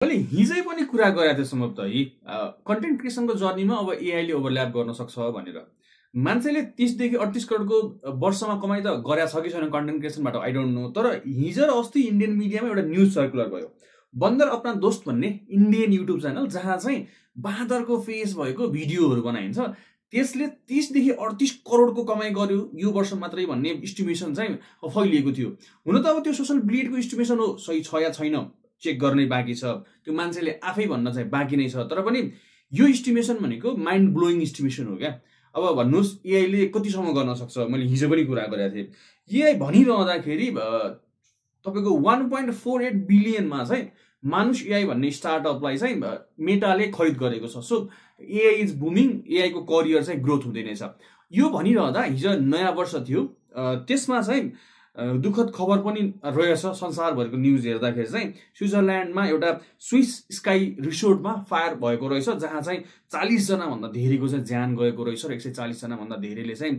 मैले हिजै पनि कुरा गरेको थिएँ सम्भवतः कन्टेन्ट क्रिएसनको जर्नीमा अब एआईले ओभरल्याप गर्न सक्छ भनेर। मान्छेले 30 देखि 38 करोडको वर्षमा कमाइ त गरेको छ कि छैन कन्टेन्ट क्रिएसनबाट आई डोन्ट नो। तर हिजो र अस्ति इन्डियन मिडियामा एउटा न्युज सर्कुलर भयो, बन्दर अपना दोस्त भन्ने इन्डियन युट्युब च्यानल जहाँ चाहिँ बाँदरको फेस भएको भिडियोहरू बनाइन्छ, त्यसले 30 देखि 38 करोडको कमाइ गर्यो यो वर्ष मात्रै भन्ने इस्टिमेसन चाहिँ फैलिएको थियो। हुन त अब त्यो सोसल ब्लिडको इस्टिमेसन हो, सही छ या छैन चेक गर्नै बाँकी छ, त्यो मान्छेले आफै भन्न चाहिँ बाँकी नै छ। तर पनि यो इस्टिमेसन भनेको माइन्ड ब्लोइङ इस्टिमेसन हो क्या। अब भन्नुहोस् एआईले कतिसम्म गर्न सक्छ। मैले हिजो पनि कुरा गरेको थिएँ, एआई भनिरहँदाखेरि तपाईँको 1.48 बिलियनमा चाहिँ मानुष एआई भन्ने स्टार्टअपलाई चाहिँ मेटाले खरिद गरेको छ। So AI is booming, AI को करियर चाहिँ ग्रोथ हुँदै नै छ। यो भनिरहँदा हिजो नयाँ वर्ष थियो, त्यसमा चाहिँ दुःखद खबर पनि रहेछ। संसारभरिको न्युज हेर्दाखेरि चाहिँ स्विजरल्यान्डमा एउटा स्विस स्काई रिसोर्टमा फायर भएको रहेछ, जहाँ चाहिँ 40 जना भन्दा धेरैको चाहिँ ज्यान गएको रहेछ र 140 जना भन्दा धेरैले चाहिँ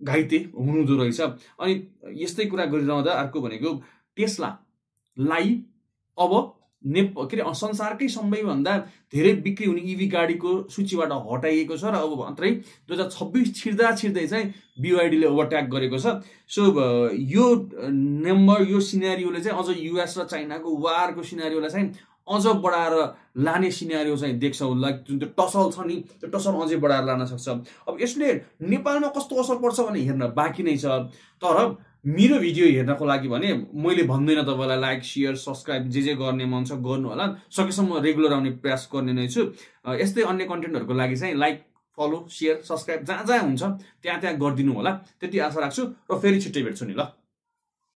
घाइते हुनुहुँदो रहेछ। अनि यस्तै कुरा गरिरहँदा अर्को भनेको टेस्लालाई अब संसारकै सबैभन्दा धेरै बिक्री हुने इभी गाडीको सूचीबाट हटाइएको छ र अब मात्रै 2026 छिर्दै चाहिँ BYD ले ओभरट्याक गरेको छ। सो यो नम्बर, यो सिनेरियोले चाहिँ अझ युएस र चाइनाको वारको सिनेरियोलाई चाहिँ अझ बढाएर लाने सिनेरियो चाहिँ देख्छ होला। जुन त्यो टसल छ नि, त्यो टसल अझै बढाएर लान सक्छ। अब यसले नेपालमा कस्तो असर पर्छ भने हेर्न बाँकी नै छ। तर मेरो भिडियो हेर्नको लागि भने मैले भन्दैन तपाईँलाई लाइक शेयर सब्सक्राइब जे गर्ने मन छ गर्नु होला, सकेसम्म रेगुलर आउने प्रयास गर्ने नै छु। यस्तै अन्य कन्टेन्टहरूको लागि चाहिँ लाइक फलो शेयर सब्सक्राइब जहाँ जहाँ हुन्छ त्यहाँ गरिदिनु होला, त्यति आशा राख्छु। र फेरि छिट्टै भेट्छु नि ल।